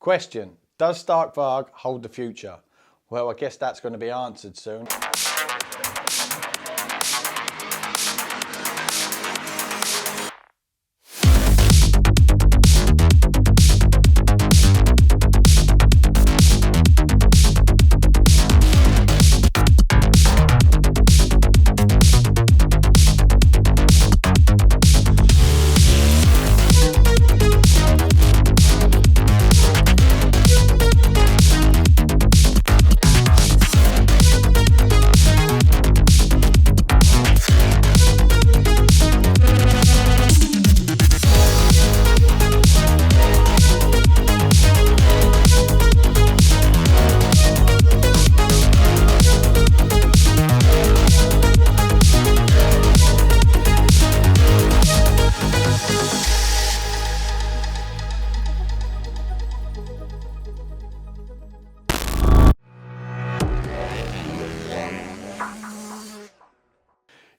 Question, does Stark Varg hold the future? Well, I guess that's going to be answered soon.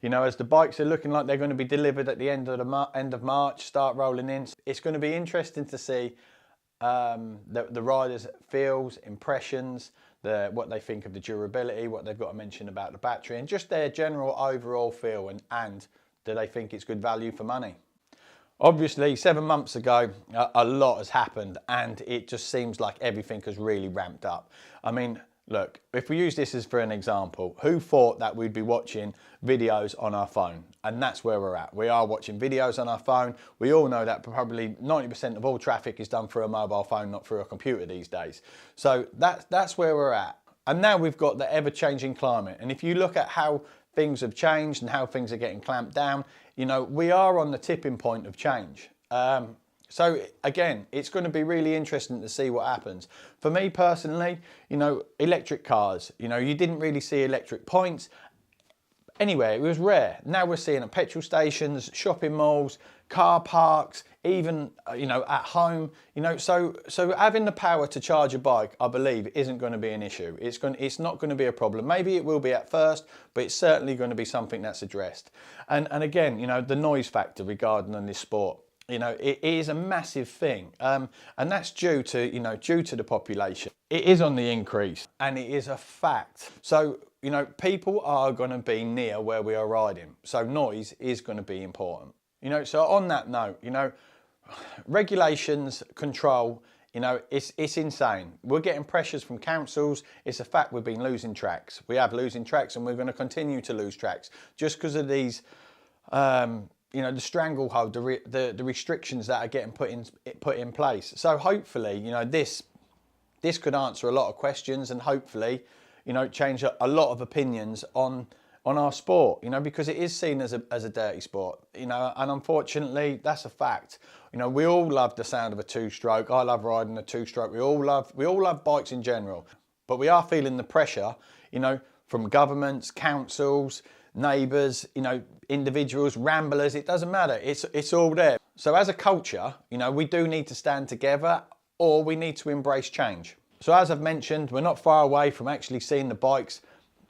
You know, as the bikes are looking like they're going to be delivered at the end of March, start rolling in, it's going to be interesting to see the riders' feels, impressions, what they think of the durability, what they've got to mention about the battery, and just their general overall feel, and do they think it's good value for money. Obviously, 7 months ago, a lot has happened, and it just seems like everything has really ramped up. I mean, look, if we use this as for an example, who thought that we'd be watching videos on our phone? And that's where we're at. We are watching videos on our phone. We all know that probably 90% of all traffic is done through a mobile phone, not through a computer these days. So that's where we're at. And now we've got the ever-changing climate. And if you look at how things have changed and how things are getting clamped down, you know, we are on the tipping point of change. So again, it's going to be really interesting to see what happens. For me personally, you know, electric cars, you know, you didn't really see electric points anywhere. It was rare. Now we're seeing at petrol stations, shopping malls, car parks, even, you know, at home, you know, so having the power to charge a bike, I believe, isn't going to be an issue. It's not going to be a problem. Maybe it will be at first, but it's certainly going to be something that's addressed. And again, you know, the noise factor regarding this sport, you know, it is a massive thing, and that's due to the population. It is on the increase, and it is a fact. So, you know, people are going to be near where we are riding, so noise is going to be important. You know, so on that note, you know, regulations, control, you know, it's insane. We're getting pressures from councils. It's a fact we've been losing tracks. We have losing tracks, and we're going to continue to lose tracks just because of these. You know, the stranglehold, the restrictions that are getting put in place. So hopefully, you know, this could answer a lot of questions, and hopefully, you know, change a lot of opinions on our sport. You know, because it is seen as a dirty sport. You know, and unfortunately, that's a fact. You know, we all love the sound of a two-stroke. I love riding a two-stroke. We all love bikes in general, but we are feeling the pressure. You know, from governments, councils, neighbours, you know, individuals, ramblers, it doesn't matter. It's all there. So as a culture, you know, we do need to stand together, or we need to embrace change. So as I've mentioned, we're not far away from actually seeing the bikes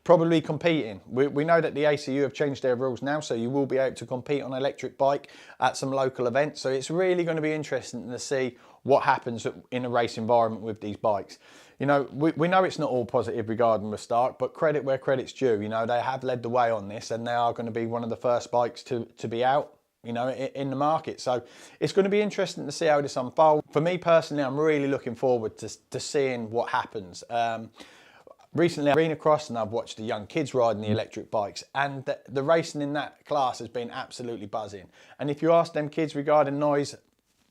probably competing. We know that the ACU have changed their rules now, so you will be able to compete on an electric bike at some local events. So it's really going to be interesting to see what happens in a race environment with these bikes. You know, we know it's not all positive regarding the Stark, but credit where credit's due. You know, they have led the way on this, and they are going to be one of the first bikes to be out, you know, in the market. So it's going to be interesting to see how this unfolds. For me personally, I'm really looking forward to seeing what happens. Recently I've been across and I've watched the young kids riding the electric bikes, and the racing in that class has been absolutely buzzing. And if you ask them kids regarding noise,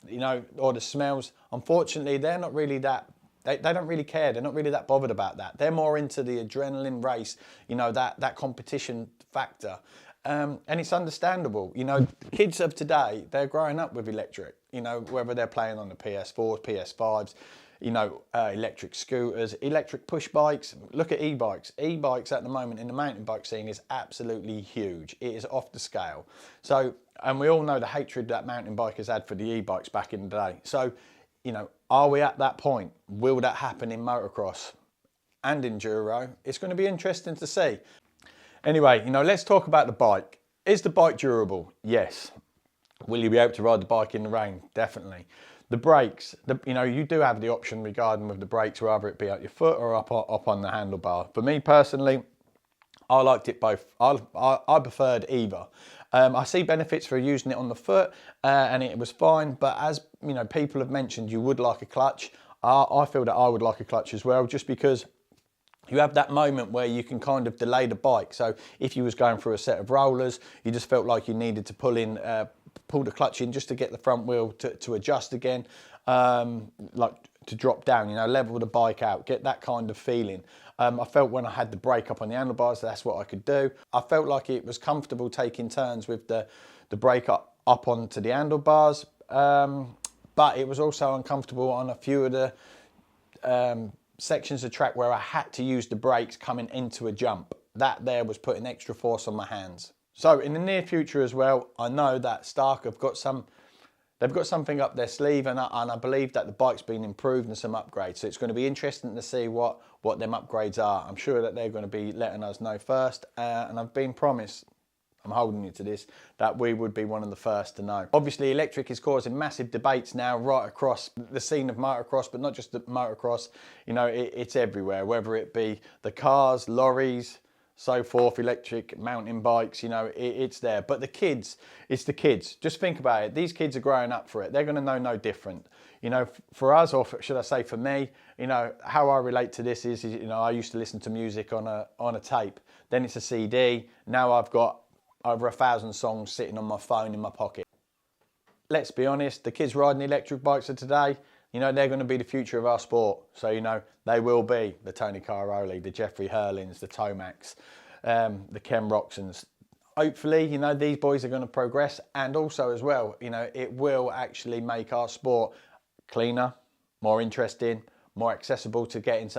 you know, or the smells, unfortunately they're not really that, they don't really care. They're not really that bothered about that. They're more into the adrenaline race, you know, that competition factor. And it's understandable. You know, kids of today, they're growing up with electric, you know, whether they're playing on the PS4s, PS5s, you know, electric scooters, electric push bikes. Look at e-bikes. E-bikes at the moment in the mountain bike scene is absolutely huge. It is off the scale. So, and we all know the hatred that mountain bikers had for the e-bikes back in the day. So, you know, are we at that point? Will that happen in motocross and enduro? It's going to be interesting to see. Anyway, you know, let's talk about the bike. Is the bike durable? Yes. Will you be able to ride the bike in the rain? Definitely. The brakes, you know, you do have the option regarding with the brakes, whether it be at your foot or up on the handlebar. For me personally, I liked it both. I preferred either. I see benefits for using it on the foot, and it was fine. But as you know, people have mentioned, you would like a clutch. I feel that I would like a clutch as well, just because you have that moment where you can kind of delay the bike. So if you was going through a set of rollers, you just felt like you needed to pull the clutch in just to get the front wheel to adjust again, like to drop down, you know, level the bike out, get that kind of feeling. I felt when I had the brake up on the handlebars, that's what I could do. I felt like it was comfortable taking turns with the brake up onto the handlebars, but it was also uncomfortable on a few of the sections of track where I had to use the brakes coming into a jump. That there was putting extra force on my hands. So in the near future as well, I know that Stark have got they've got something up their sleeve, and I believe that the bike's been improved and some upgrades. So it's going to be interesting to see what them upgrades are. I'm sure that they're going to be letting us know first, and I've been promised, I'm holding you to this, that we would be one of the first to know. Obviously, electric is causing massive debates now right across the scene of motocross, but not just the motocross. You know, it's everywhere, whether it be the cars, lorries, so forth, electric mountain bikes, you know, it's there. But the kids, it's the kids. Just think about it. These kids are growing up for it. They're going to know no different. You know, for us, or should I say for me, you know, how I relate to this is, you know, I used to listen to music on a tape. Then it's a CD. Now I've got over 1,000 songs sitting on my phone in my pocket. Let's be honest, the kids riding electric bikes of today, you know, they're going to be the future of our sport. So, you know, they will be the Tony Caroli, the Jeffrey Hurlins, the Tomacs, the Ken Roxons. Hopefully, you know, these boys are going to progress, and also as well, you know, it will actually make our sport cleaner, more interesting, more accessible to getting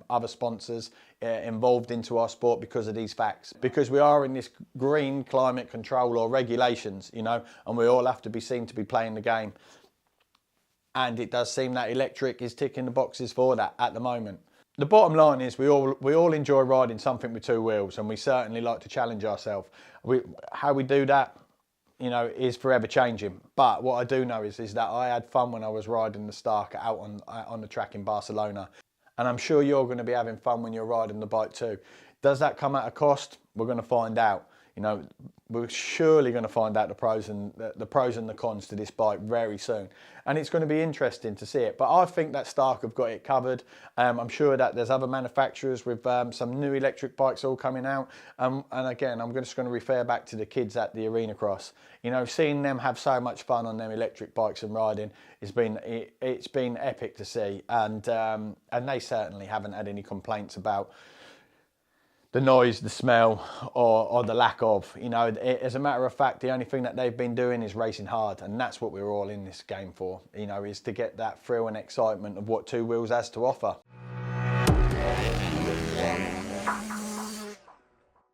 other sponsors involved into our sport because of these facts. Because we are in this green climate control or regulations, you know, and we all have to be seen to be playing the game. And it does seem that electric is ticking the boxes for that at the moment. The bottom line is we all enjoy riding something with two wheels, and we certainly like to challenge ourselves. How we do that, you know, is forever changing. But what I do know is that I had fun when I was riding the Stark out on the track in Barcelona. And I'm sure you're going to be having fun when you're riding the bike too. Does that come at a cost? We're going to find out. You know, we're surely going to find out the pros and the cons to this bike very soon. And it's going to be interesting to see it. But I think that Stark have got it covered. I'm sure that there's other manufacturers with some new electric bikes all coming out. And again, I'm just going to refer back to the kids at the Arena Cross. You know, seeing them have so much fun on them electric bikes and riding, it's been epic to see. And they certainly haven't had any complaints about the noise, the smell, or the lack of. You know, as a matter of fact, the only thing that they've been doing is racing hard, and that's what we're all in this game for, you know, is to get that thrill and excitement of what two wheels has to offer.